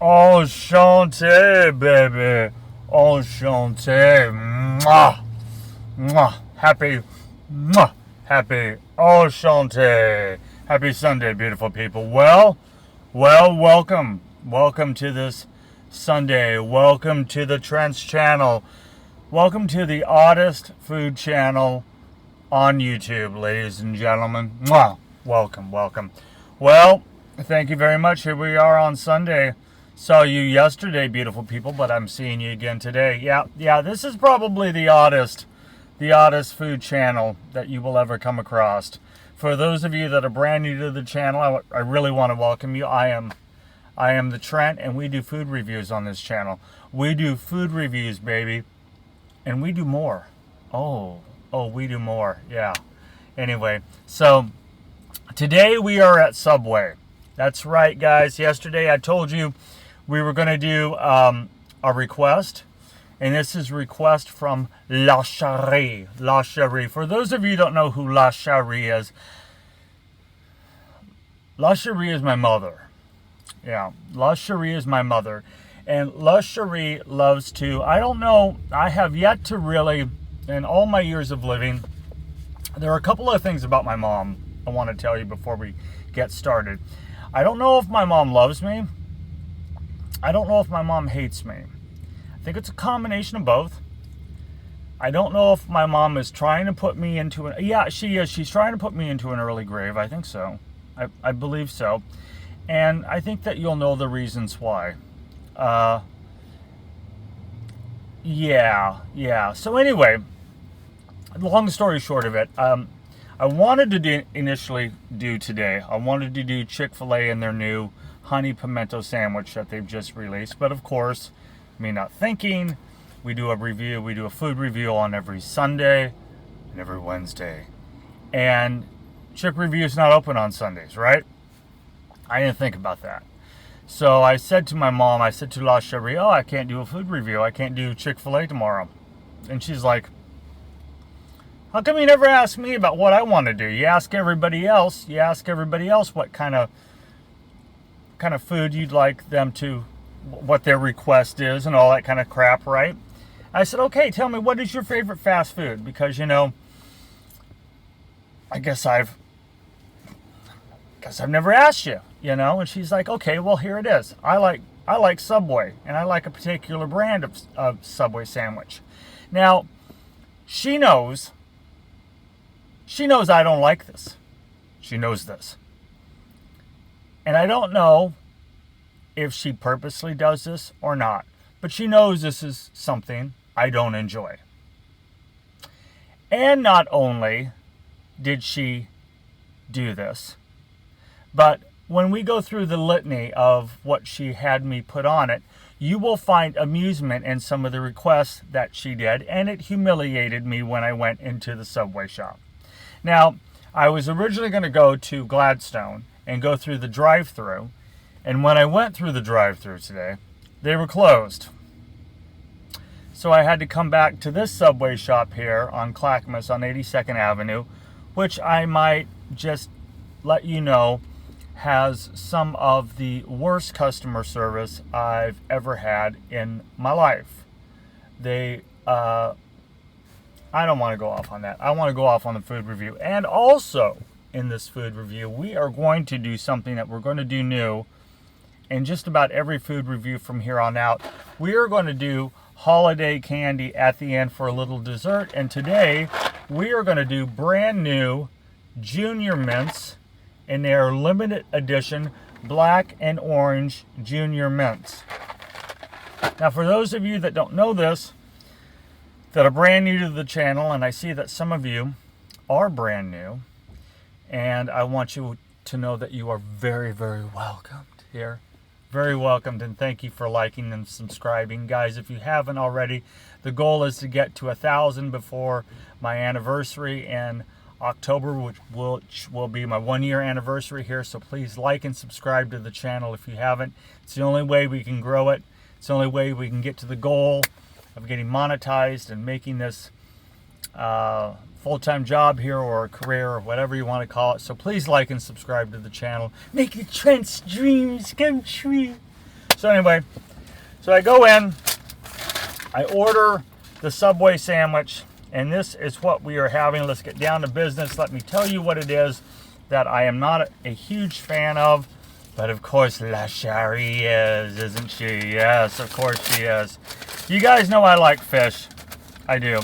Enchanté, baby. Enchanté. Mwah. Mwah. Happy. Mwah. Happy. Enchanté. Happy Sunday, beautiful people. Well, welcome. Welcome to this Sunday. Welcome to the Trent's channel. Welcome to the oddest food channel on YouTube, ladies and gentlemen. Mwah. Welcome. Well, thank you very much. Here we are on Sunday. Saw you yesterday, beautiful people, but I'm seeing you again today. Yeah, this is probably the oddest food channel that you will ever come across. For those of you that are brand new to the channel, I really want to welcome you. I am the Trent, and we do food reviews on this channel. We do food reviews, baby, and we do more. Oh, we do more. Yeah. Anyway, so today we are at Subway. That's right, guys. Yesterday I told you we were going to do a request, and this is a request from Cheri. Cheri. For those of you who don't know who Cheri is my mother. Yeah, Cheri is my mother. And Cheri loves to, I don't know, I have yet to really, in all my years of living, there are a couple of things about my mom I want to tell you before we get started. I don't know if my mom loves me. I don't know if my mom hates me. I think it's a combination of both. I don't know if my mom is trying to put me into an... Yeah, she is. She's trying to put me into an early grave. I think so. I believe so. And I think that you'll know the reasons why. Yeah. So anyway, long story short of it, I wanted to initially do today. I wanted to do Chick-fil-A and their new honey pimento sandwich that they've just released. But of course, me not thinking, we do a food review on every Sunday and every Wednesday. And Chick Review is not open on Sundays, right? I didn't think about that. So I said to my mom, I said to Cheri, I can't do a food review. I can't do Chick-fil-A tomorrow. And she's like, how come you never ask me about what I want to do? You ask everybody else what kind of food you'd like them to, what their request is and all that kind of crap, right? I said, okay, tell me, what is your favorite fast food? Because, I guess I've never asked you, And she's like, okay, well, here it is. I like Subway, and I like a particular brand of Subway sandwich. Now, she knows I don't like this. She knows this. And I don't know if she purposely does this or not. But she knows this is something I don't enjoy. And not only did she do this, but when we go through the litany of what she had me put on it, you will find amusement in some of the requests that she did. And it humiliated me when I went into the Subway shop. Now, I was originally going to go to Gladstone and go through the drive-thru, and when I went through the drive-thru today, they were closed. So I had to come back to this Subway shop here on Clackamas on 82nd Avenue, which I might just let you know has some of the worst customer service I've ever had in my life. I don't want to go off on that. I want to go off on the food review. And also, in this food review, we are going to do something that we're going to do new in just about every food review from here on out. We are going to do holiday candy at the end for a little dessert. And today, we are going to do brand new Junior Mints in their limited edition black and orange Junior Mints. Now, for those of you that don't know this, that are brand new to the channel, and I see that some of you are brand new, and I want you to know that you are very, very welcomed here. Very welcomed, and thank you for liking and subscribing. Guys, if you haven't already, the goal is to get to 1,000 before my anniversary in October, which will be my 1-year anniversary here. So please like and subscribe to the channel if you haven't. It's the only way we can grow it. It's the only way we can get to the goal of getting monetized and making this full-time job here, or a career, or whatever you want to call it. So please like and subscribe to the channel. Make the Trent's dreams come true. So anyway, so I go in, I order the Subway sandwich, and this is what we are having. Let's get down to business. Let me tell you what it is that I am not a huge fan of, but of course La Cheri is, isn't she? Yes, of course she is. You guys know I like fish. I do.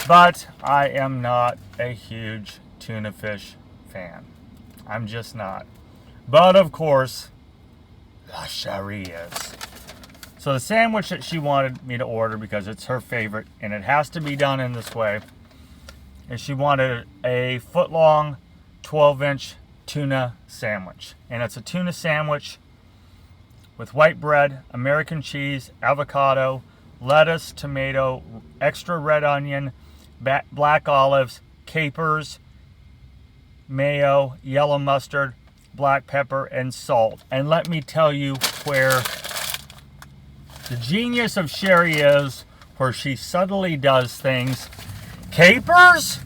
But I am not a huge tuna fish fan. I'm just not. But of course, La Cheri is. So the sandwich that she wanted me to order, because it's her favorite, and it has to be done in this way, is she wanted a foot-long, 12-inch tuna sandwich. And it's a tuna sandwich with white bread, American cheese, avocado, lettuce, tomato, extra red onion, black olives, capers, mayo, yellow mustard, black pepper, and salt. And let me tell you where the genius of Cheri is, where she subtly does things. Capers?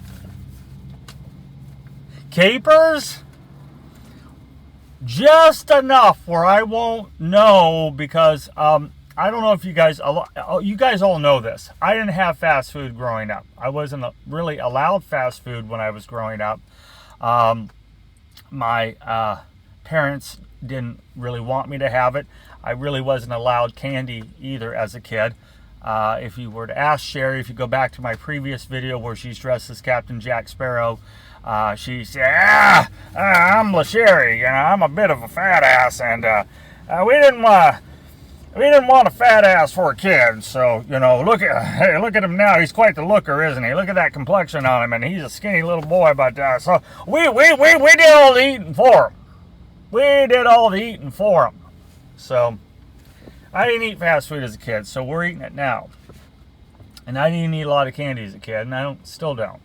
Capers? Just enough where I won't know, because I don't know if you guys all know this. I didn't have fast food growing up. I wasn't really allowed fast food when I was growing up. My parents didn't really want me to have it. I really wasn't allowed candy either as a kid. If you were to ask Cheri, if you go back to my previous video where she's dressed as Captain Jack Sparrow, she said, I'm La Cheri, I'm a bit of a fat ass, and we didn't want a fat ass for a kid. So, look at him now. He's quite the looker, isn't he? Look at that complexion on him, and he's a skinny little boy. But so we did all the eating for him. We did all the eating for him. So I didn't eat fast food as a kid, so we're eating it now. And I didn't eat a lot of candy as a kid, and I still don't,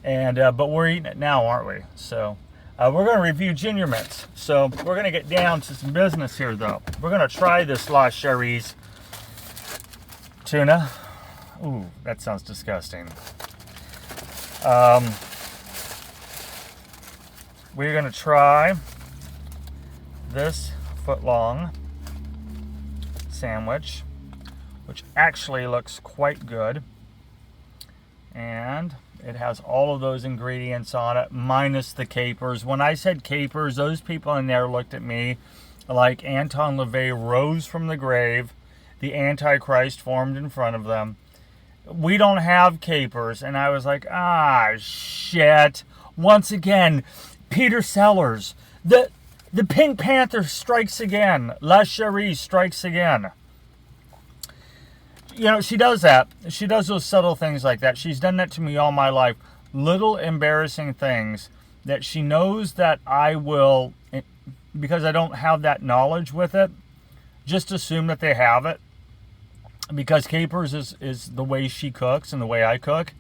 And but we're eating it now, aren't we? So we're going to review Ginger Mints. So we're going to get down to some business here, though. We're going to try this La Cheri's tuna. Ooh, that sounds disgusting. We're going to try this foot-long sandwich, which actually looks quite good. And it has all of those ingredients on it, minus the capers. When I said capers, those people in there looked at me like Anton LaVey rose from the grave. The Antichrist formed in front of them. We don't have capers. And I was like, shit. Once again, Peter Sellers. The Pink Panther strikes again. La Cheri strikes again. She does that. She does those subtle things like that. She's done that to me all my life. Little embarrassing things that she knows that I will, because I don't have that knowledge with it, just assume that they have it. Because capers is the way she cooks and the way I cook.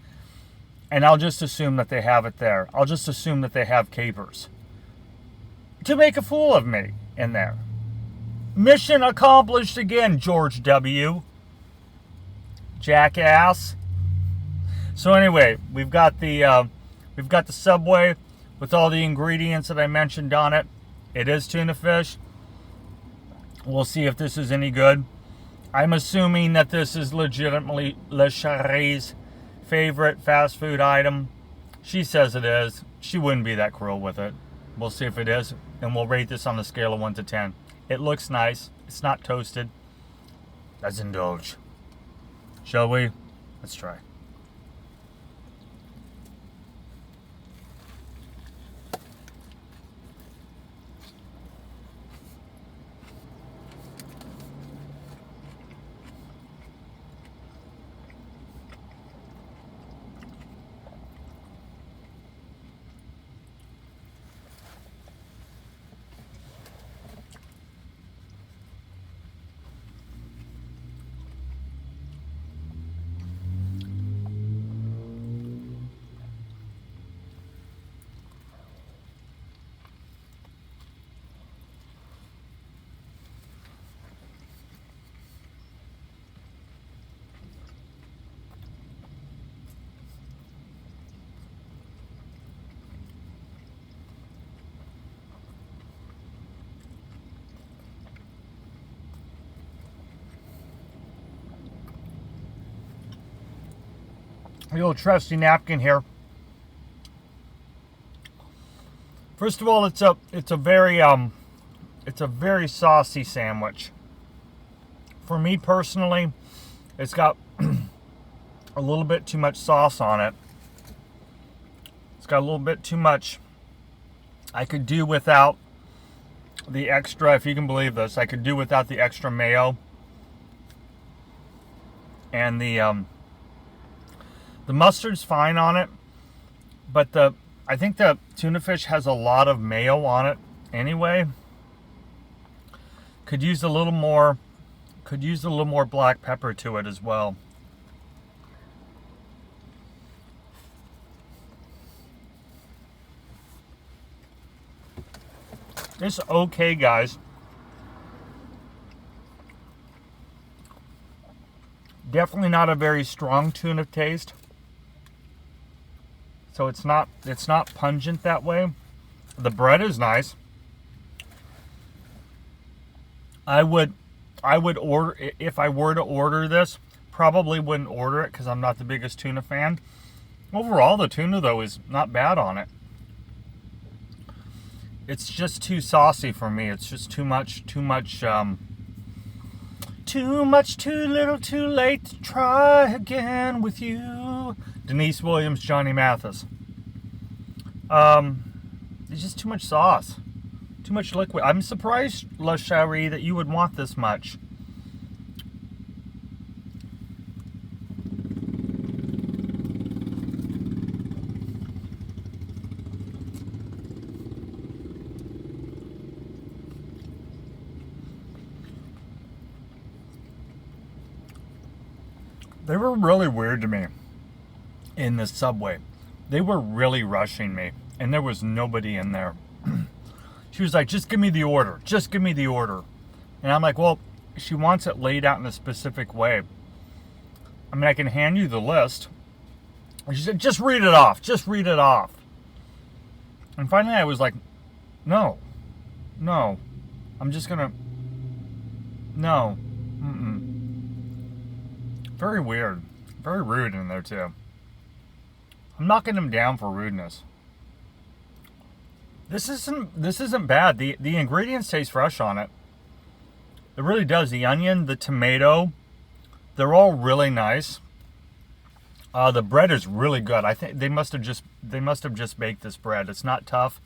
And I'll just assume that they have it there. I'll just assume that they have capers. To make a fool of me in there. Mission accomplished again, George W. Jackass. So anyway, we've got the Subway with all the ingredients that I mentioned on it. It is tuna fish. We'll see if this is any good. I'm assuming that this is legitimately La Cheri's favorite fast food item. She says it is. She wouldn't be that cruel with it. We'll see if it is, and we'll rate this on a scale of 1 to 10. It looks nice. It's not toasted. Let's indulge. Shall we? Let's try. The old trusty napkin here. First of all, it's a very saucy sandwich. For me personally, it's got a little bit too much sauce on it. It's got a little bit too much. I could do without the extra, if you can believe this, I could do without the extra mayo. And the mustard's fine on it, but I think the tuna fish has a lot of mayo on it anyway. Could use a little more black pepper to it as well. It's okay, guys. Definitely not a very strong tuna taste. So it's not pungent that way. The bread is nice. I would order, if I were to order this, probably wouldn't order it because I'm not the biggest tuna fan. Overall, the tuna though is not bad on it. It's just too saucy for me. It's just too much, too little, too late to try again with you. Denise Williams, Johnny Mathis. It's just too much sauce. Too much liquid. I'm surprised, La Cheri, that you would want this much. They were really weird to me in the subway. They were really rushing me, and there was nobody in there. She was like, just give me the order. Just give me the order. And I'm like, well, she wants it laid out in a specific way. I mean, I can hand you the list. And she said, just read it off. Just read it off. And finally I was like, no. I'm just going to, no. Very weird. Very rude in there, too. I'm knocking them down for rudeness. This isn't bad. The ingredients taste fresh on it. It really does. The onion, the tomato, they're all really nice. The bread is really good. I think they must have just baked this bread. It's not tough.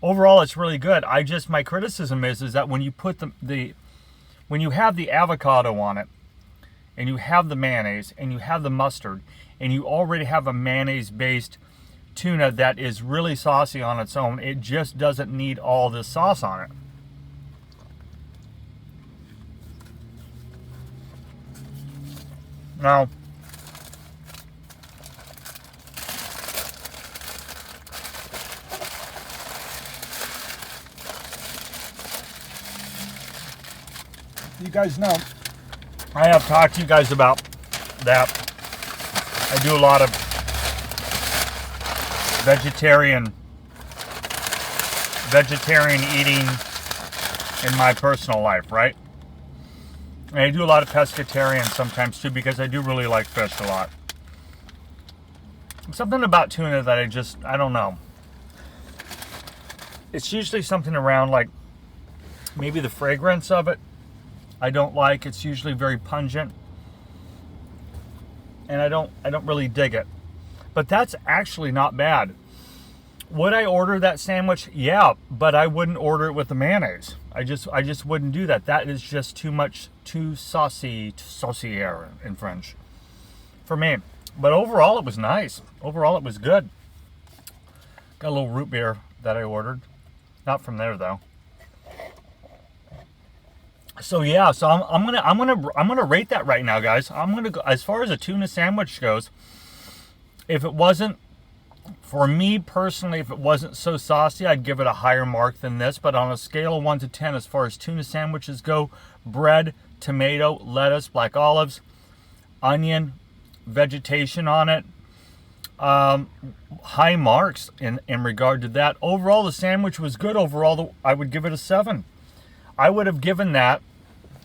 Overall, it's really good. My criticism is that when you put when you have the avocado on it, and you have the mayonnaise, and you have the mustard, and you already have a mayonnaise-based tuna that is really saucy on its own, it just doesn't need all this sauce on it. Now, you guys know, I have talked to you guys about that. I do a lot of vegetarian eating in my personal life, right? And I do a lot of pescatarian sometimes too, because I do really like fish a lot. Something about tuna that I don't know. It's usually something around like maybe the fragrance of it. I don't like. It's usually very pungent, and I don't really dig it. But that's actually not bad. Would I order that sandwich? Yeah, but I wouldn't order it with the mayonnaise. I just wouldn't do that. That is just too much, too saucier in French for me. But overall, it was nice. Overall, it was good. Got a little root beer that I ordered, not from there though. So yeah, so I'm gonna rate that right now, guys. I'm gonna go as far as a tuna sandwich goes. If it wasn't, for me personally, if it wasn't so saucy, I'd give it a higher mark than this. But on a scale of 1 to 10, as far as tuna sandwiches go, bread, tomato, lettuce, black olives, onion, vegetation on it, high marks in regard to that. Overall, the sandwich was good. Overall, I would give it a 7. I would have given that.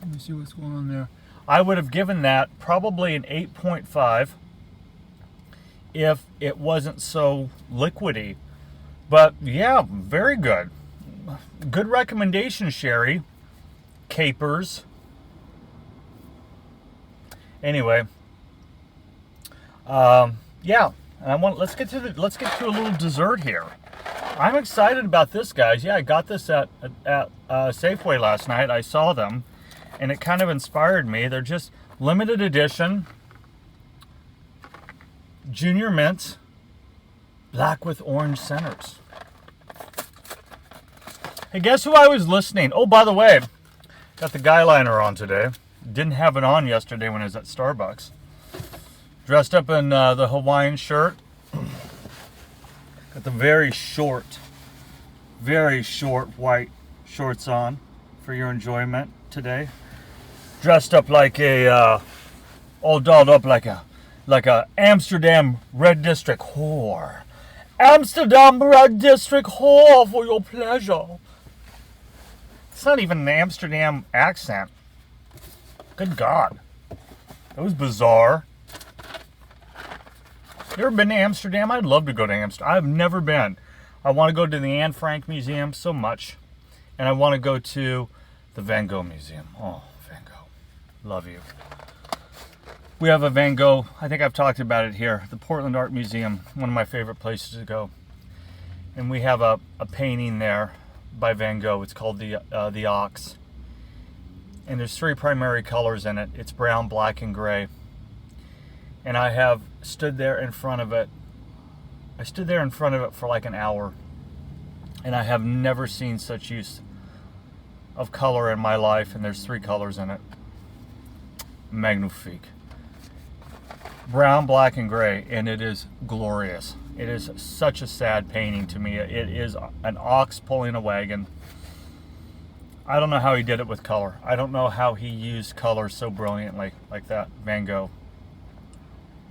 Let me see what's going on there. I would have given that probably an 8.5. if it wasn't so liquidy. But yeah, very good. Good recommendation, Cheri. Capers. Anyway, yeah, and let's get to a little dessert here. I'm excited about this, guys. Yeah, I got this at Safeway last night. I saw them, and it kind of inspired me. They're just limited edition Junior Mints, black with orange centers. Hey, guess who I was listening? Oh, by the way, got the guy liner on today. Didn't have it on yesterday when I was at Starbucks. Dressed up in the Hawaiian shirt. Got the very short white shorts on for your enjoyment today. Dressed up like all dolled up like a Amsterdam Red District whore. Amsterdam Red District whore for your pleasure. It's not even an Amsterdam accent. Good God. That was bizarre. You ever been to Amsterdam? I'd love to go to Amsterdam. I've never been. I want to go to the Anne Frank Museum so much. And I want to go to the Van Gogh Museum. Oh, Van Gogh. Love you. We have a Van Gogh. I think I've talked about it here. The Portland Art Museum. One of my favorite places to go. And we have a painting there by Van Gogh. It's called the Ox. And there's 3 primary colors in it. It's brown, black, and gray. And I have stood there in front of it. I stood there in front of it for like an hour. And I have never seen such use of color in my life. And there's 3 colors in it. Magnifique. Brown, black, and gray. And it is glorious. It is such a sad painting to me. It is an ox pulling a wagon. I don't know how he did it with color. I don't know how he used color so brilliantly like that, Van Gogh.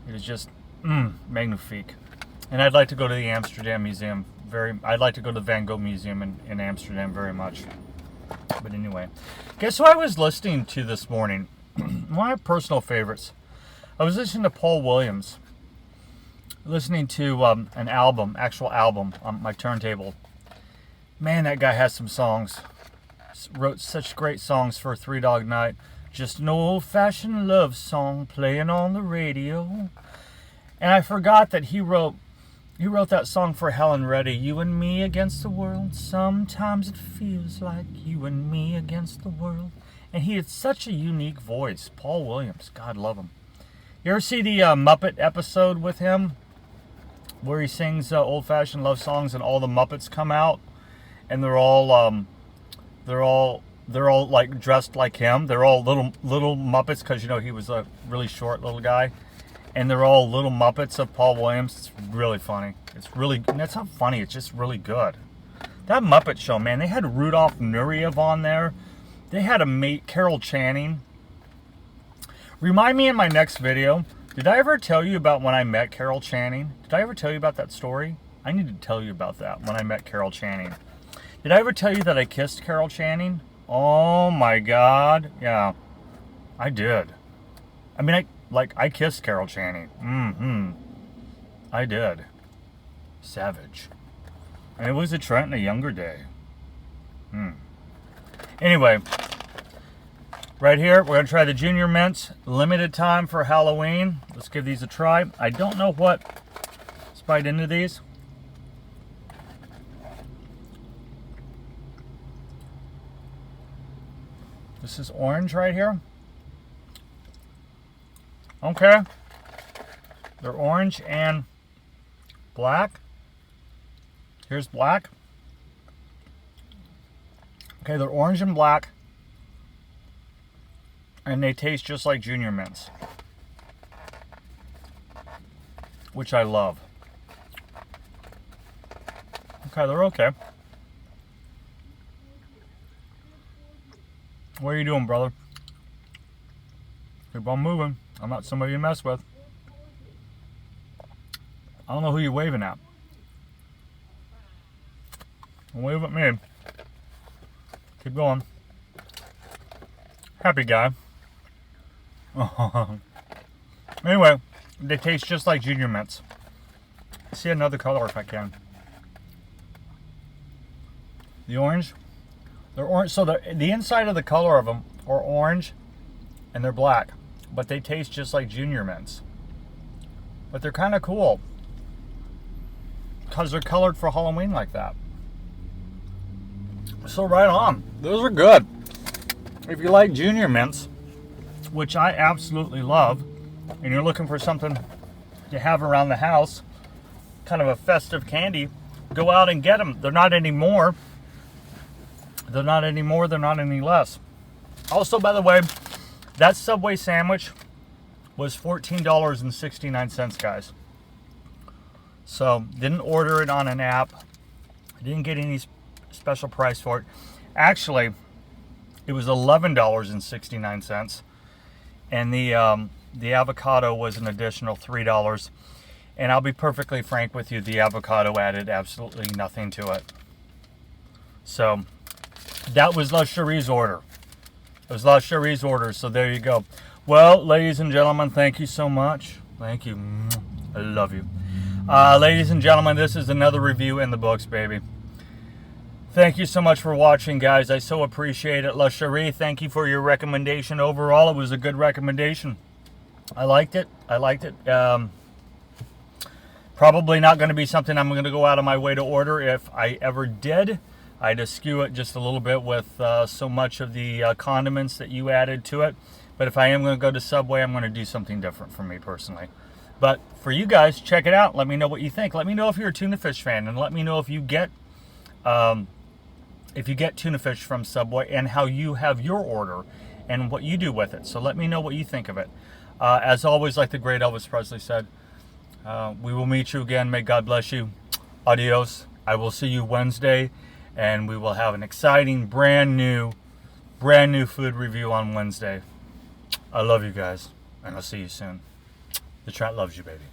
It is just magnifique. And I'd like to go to the Amsterdam Museum. I'd like to go to the Van Gogh Museum in Amsterdam very much. But anyway, guess who I was listening to this morning? One of my personal favorites. I was listening to Paul Williams. Listening to an actual album on my turntable. Man, that guy has some songs. Wrote such great songs for Three Dog Night. Just an old-fashioned love song playing on the radio. And I forgot that he wrote that song for Helen Reddy. You and me against the world. Sometimes it feels like you and me against the world. And he had such a unique voice. Paul Williams. God love him. You ever see the Muppet episode with him? Where he sings old-fashioned love songs and all the Muppets come out. And they're all like dressed like him. They're all little Muppets because, you know, he was a really short little guy. And they're all little Muppets of Paul Williams. It's really funny. That's not funny. It's just really good. That Muppet show, man. They had Rudolph Nureyev on there. They had a mate, Carol Channing. Remind me in my next video. Did I ever tell you about when I met Carol Channing? Did I ever tell you about that story? I need to tell you about that when I met Carol Channing. Did I ever tell you that I kissed Carol Channing? Oh my God. Yeah, I did. I mean, I kissed Carol Channing. I did. Savage. And it was a Trent in a younger day. Anyway, right here, we're going to try the Junior Mints. Limited time for Halloween. Let's give these a try. I don't know what. Let's bite into these. This is orange right here. Okay. They're orange and black. Here's black. Okay, they're orange and black. And they taste just like Junior Mints. Which I love. Okay, they're okay. What are you doing, brother? Keep on moving. I'm not somebody to mess with. I don't know who you're waving at. Don't wave at me. Keep going. Happy guy. Anyway, they taste just like Junior Mints. see another color if I can. The orange. They're orange. So the inside of the color of them are orange and they're black. But they taste just like Junior Mints. But they're kind of cool. Because they're colored for Halloween like that. So right on. Those are good. If you like Junior Mints, which I absolutely love, and you're looking for something to have around the house, kind of a festive candy, go out and get them. They're not any more. They're not any more. They're not any less. Also, by the way, that Subway sandwich was $14.69, guys. So, didn't order it on an app. Didn't get any special price for it. Actually, it was $11.69. And the avocado was an additional $3. And I'll be perfectly frank with you, the avocado added absolutely nothing to it. So, that was La Cheri's order. It was La Cheri's order, so there you go. Well, ladies and gentlemen, thank you so much. Thank you. I love you. Ladies and gentlemen, this is another review in the books, baby. Thank you so much for watching, guys. I so appreciate it. La Cheri, thank you for your recommendation. Overall, it was a good recommendation. I liked it. I liked it. Probably not going to be something I'm going to go out of my way to order. If I ever did, I'd eschew it just a little bit with so much of the condiments that you added to it. But if I am going to go to Subway, I'm going to do something different for me personally. But for you guys, check it out. Let me know what you think. Let me know if you're a tuna fish fan, and let me know if you get tuna fish from Subway and how you have your order and what you do with it. So let me know what you think of it. As always, like the great Elvis Presley said, we will meet you again. May God bless you. Adios. I will see you Wednesday, and we will have an exciting, brand new food review on Wednesday. I love you guys, and I'll see you soon. The Trent loves you, baby.